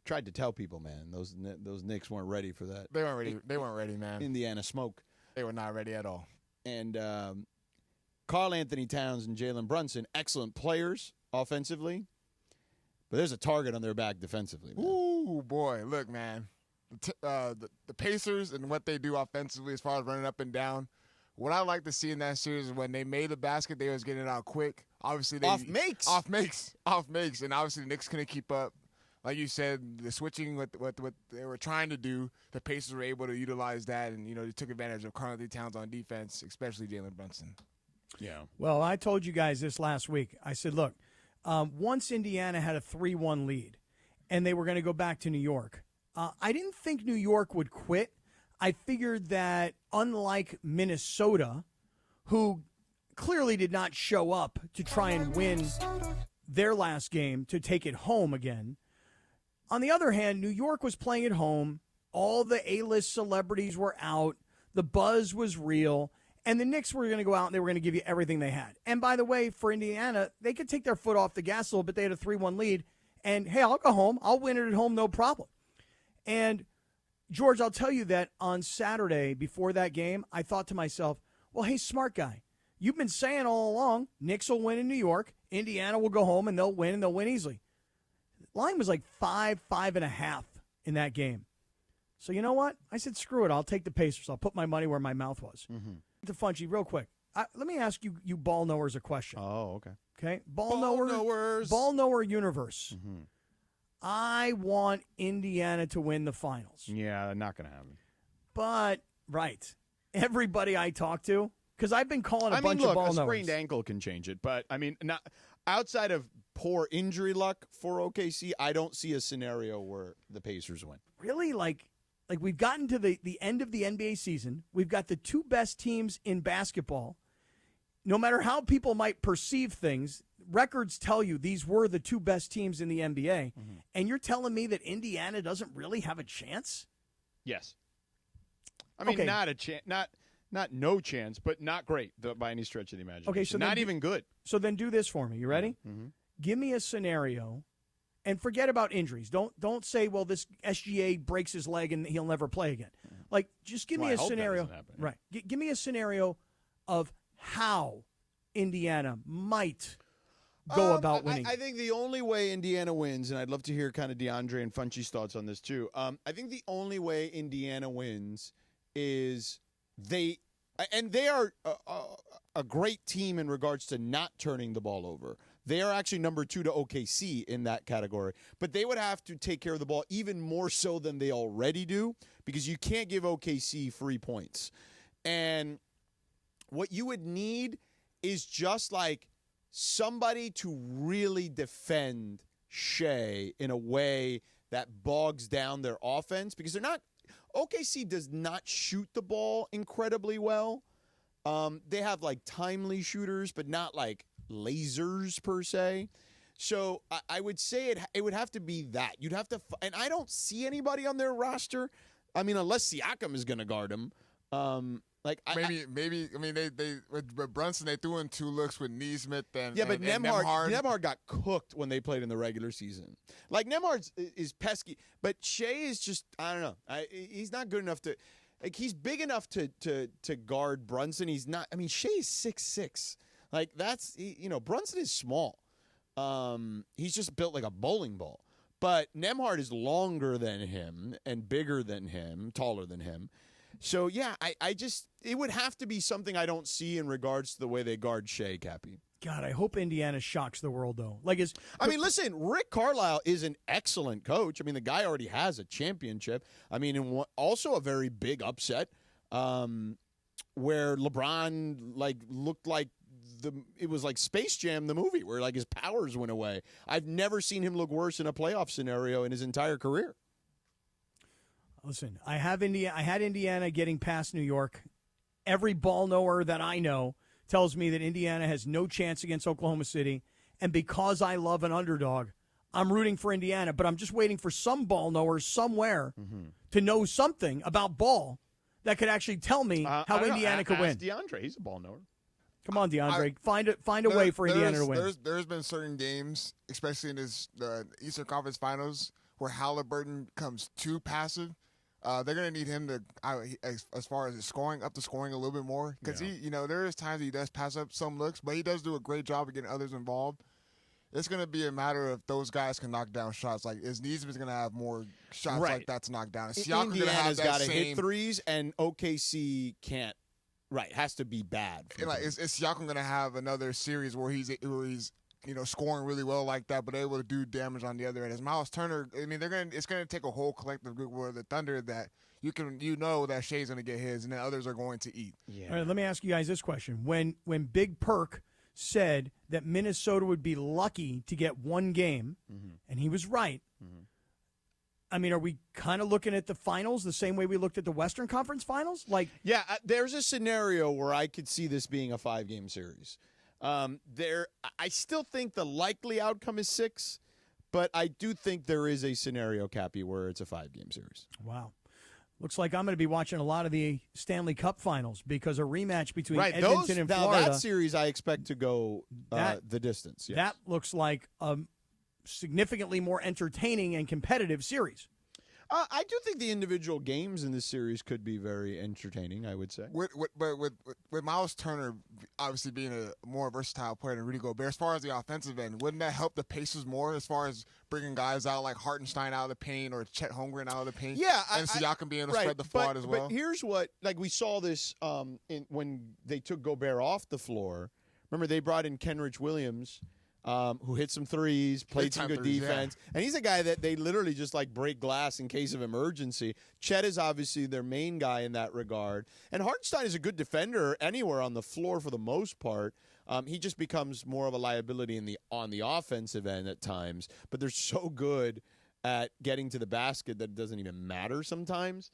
tried to tell people, man, those Knicks weren't ready for that. They weren't ready. They weren't ready, man. Indiana smoke. They were not ready at all. And Karl Anthony Towns and Jalen Brunson, excellent players offensively, but there's a target on their back defensively, man. Ooh, boy. Look, man. The Pacers and what they do offensively as far as running up and down, what I like to see in that series is when they made the basket, they was getting it out quick. Obviously, Off makes. And obviously the Knicks couldn't keep up. Like you said, the switching, what they were trying to do, the Pacers were able to utilize that, and they took advantage of Karl Anthony Towns on defense, especially Jalen Brunson. Yeah. Well, I told you guys this last week. I said, look, once Indiana had a 3-1 lead, and they were going to go back to New York, I didn't think New York would quit. I figured that unlike Minnesota, who clearly did not show up to try and win their last game to take it home again, on the other hand, New York was playing at home. All the A-list celebrities were out. The buzz was real. And the Knicks were going to go out and they were going to give you everything they had. And by the way, for Indiana, they could take their foot off the gas a little bit. They had a 3-1 lead. And, hey, I'll go home. I'll win it at home, no problem. And, George, I'll tell you that on Saturday before that game, I thought to myself, well, hey, smart guy, you've been saying all along, Knicks will win in New York, Indiana will go home, and they'll win easily. Line was like 5.5 in that game. So you know what? I said, screw it. I'll take the Pacers. I'll put my money where my mouth was. Mm-hmm. To Funchy, real quick. Let me ask you ball knowers a question. Oh, okay. Okay? Ball knowers. Ball knower universe. Mm-hmm. I want Indiana to win the finals. Yeah, not going to happen. But, right. Everybody I talk to, because I've been calling a bunch of ball knowers. A sprained ankle can change it. But, I mean, not outside of poor injury luck for OKC, I don't see a scenario where the Pacers win. Really? Like we've gotten to the end of the NBA season. We've got the two best teams in basketball. No matter how people might perceive things, records tell you these were the two best teams in the NBA. Mm-hmm. And you're telling me that Indiana doesn't really have a chance? Yes. I mean, okay. Not a chance, not no chance, but not great by any stretch of the imagination. Okay, so not even good. So then do this for me. You ready? Mm-hmm. Give me a scenario, and forget about injuries. Don't say, well, this SGA breaks his leg and he'll never play again. Like, just give me a scenario. Right. Give me a scenario of how Indiana might go about winning. I think the only way Indiana wins, and I'd love to hear kind of DeAndre and Funchy's thoughts on this too. I think the only way Indiana wins is they are a great team in regards to not turning the ball over. They are actually number 2 to OKC in that category. But they would have to take care of the ball even more so than they already do because you can't give OKC free points. And what you would need is just like somebody to really defend Shai in a way that bogs down their offense because they're not – OKC does not shoot the ball incredibly well. They have like timely shooters but not like lasers per se. So I would say it would have to be that. You'd have to – and I don't see anybody on their roster. I mean, unless Siakam is going to guard him. Maybe. I mean, they with Brunson they threw in 2 looks with Nesmith and but Nembhard got cooked when they played in the regular season. Like Nembhard is pesky, but Shai is just I don't know. He's not good enough to. Like he's big enough to guard Brunson. He's not. I mean, Shai is 6'6". Like that's Brunson is small. He's just built like a bowling ball. But Nembhard is longer than him and bigger than him, taller than him. So, yeah, it would have to be something I don't see in regards to the way they guard Shai, Cappy. God, I hope Indiana shocks the world, though. Listen, Rick Carlisle is an excellent coach. I mean, the guy already has a championship. I mean, and also a very big upset where LeBron, looked like it was like Space Jam, the movie, where, his powers went away. I've never seen him look worse in a playoff scenario in his entire career. Listen, I had Indiana getting past New York. Every ball knower that I know tells me that Indiana has no chance against Oklahoma City. And because I love an underdog, I'm rooting for Indiana. But I'm just waiting for some ball knower somewhere to know something about ball that could actually tell me how Indiana could win. DeAndre, he's a ball knower. Come on, DeAndre. Find a way for Indiana to win. There's been certain games, especially in the Eastern Conference Finals, where Halliburton becomes too passive. They're going to need him to, as far as scoring, up the scoring a little bit more. Because there is times he does pass up some looks, but he does do a great job of getting others involved. It's going to be a matter of those guys can knock down shots. Like, is Neesmith's going to have more shots like that to knock down? Indiana's got to hit threes, and OKC can't. Right, has to be bad. Is Siakam going to have another series where he's scoring really well like that, but able to do damage on the other end? As Miles Turner, I mean, it's going to take a whole collective group where the Thunder that that Shai's going to get his, and then others are going to eat. Yeah. All right, let me ask you guys this question: When Big Perk said that Minnesota would be lucky to get one game, and he was right. I mean, are we kind of looking at the finals the same way we looked at the Western Conference Finals? There's a scenario where I could see this being a 5-game series. I still think the likely outcome is 6, but I do think there is a scenario, Cappy, where it's a 5-game series. Wow. Looks like I'm going to be watching a lot of the Stanley Cup Finals because a rematch between Edmonton and Florida. That series I expect to go the distance. Yes. That looks like a significantly more entertaining and competitive series. I do think the individual games in this series could be very entertaining, I would say. With Miles Turner obviously being a more versatile player than Rudy Gobert, as far as the offensive end, wouldn't that help the Pacers more as far as bringing guys out like Hartenstein out of the paint or Chet Holmgren out of the paint? Yeah. And Siakam being able to spread the floor as well. But here's what, we saw this when they took Gobert off the floor. Remember, they brought in Kenrich Williams, who hit some threes, played some good defense. Yeah. And he's a guy that they literally just break glass in case of emergency. Chet is obviously their main guy in that regard. And Hartenstein is a good defender anywhere on the floor for the most part. He just becomes more of a liability on the offensive end at times. But they're so good at getting to the basket that it doesn't even matter sometimes.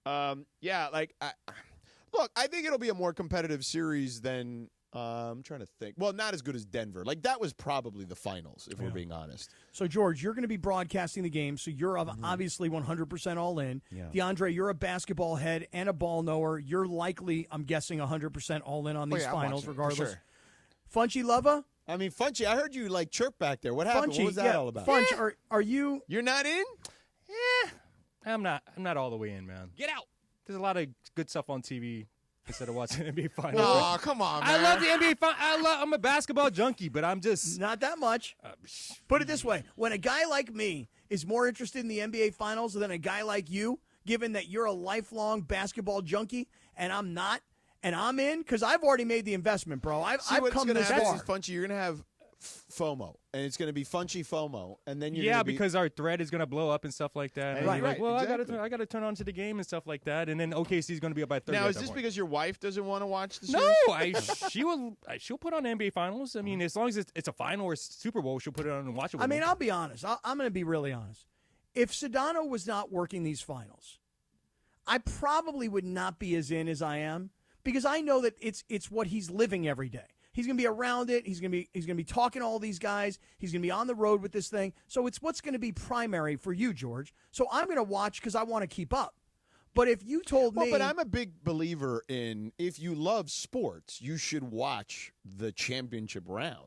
Look, I think it'll be a more competitive series than I'm trying to think. Well, not as good as Denver. That was probably the finals, if we're being honest. So, George, you're going to be broadcasting the game, so you're obviously 100% all in. Yeah. DeAndre, you're a basketball head and a ball knower. You're likely, I'm guessing, 100% all in on these finals, regardless. Sure. Funchy Lova? I mean, Funchy, I heard you chirp back there. What happened? Funchy, what was that all about? Funch, are you? You're not in? Yeah, I'm not all the way in, man. Get out. There's a lot of good stuff on TV. Instead of watching NBA Finals. Oh, come on, man. I love the NBA Finals. I'm a basketball junkie, but I'm just... Not that much. Put it this way. When a guy like me is more interested in the NBA Finals than a guy like you, given that you're a lifelong basketball junkie, and I'm not, and I'm in, because I've already made the investment, bro. I've come this far. Funchy, you're going to have FOMO, and it's going to be Funchy FOMO, and then you're because our thread is going to blow up and stuff like that. Right. Well, exactly. I got to turn on to the game and stuff like that, and then OKC is going to be up by 30. Now, is this because your wife doesn't want to watch the series? No, she'll put on NBA Finals. I mean, as long as it's a final or Super Bowl, she'll put it on and watch it with me. I'll be honest. I'm going to be really honest. If Sedano was not working these finals, I probably would not be as in as I am, because I know that it's what he's living every day. He's going to be around it. He's going to be talking to all these guys. He's going to be on the road with this thing. So it's what's going to be primary for you, George. So I'm going to watch because I want to keep up. But if you told me... Well, but I'm a big believer in if you love sports, you should watch the championship round.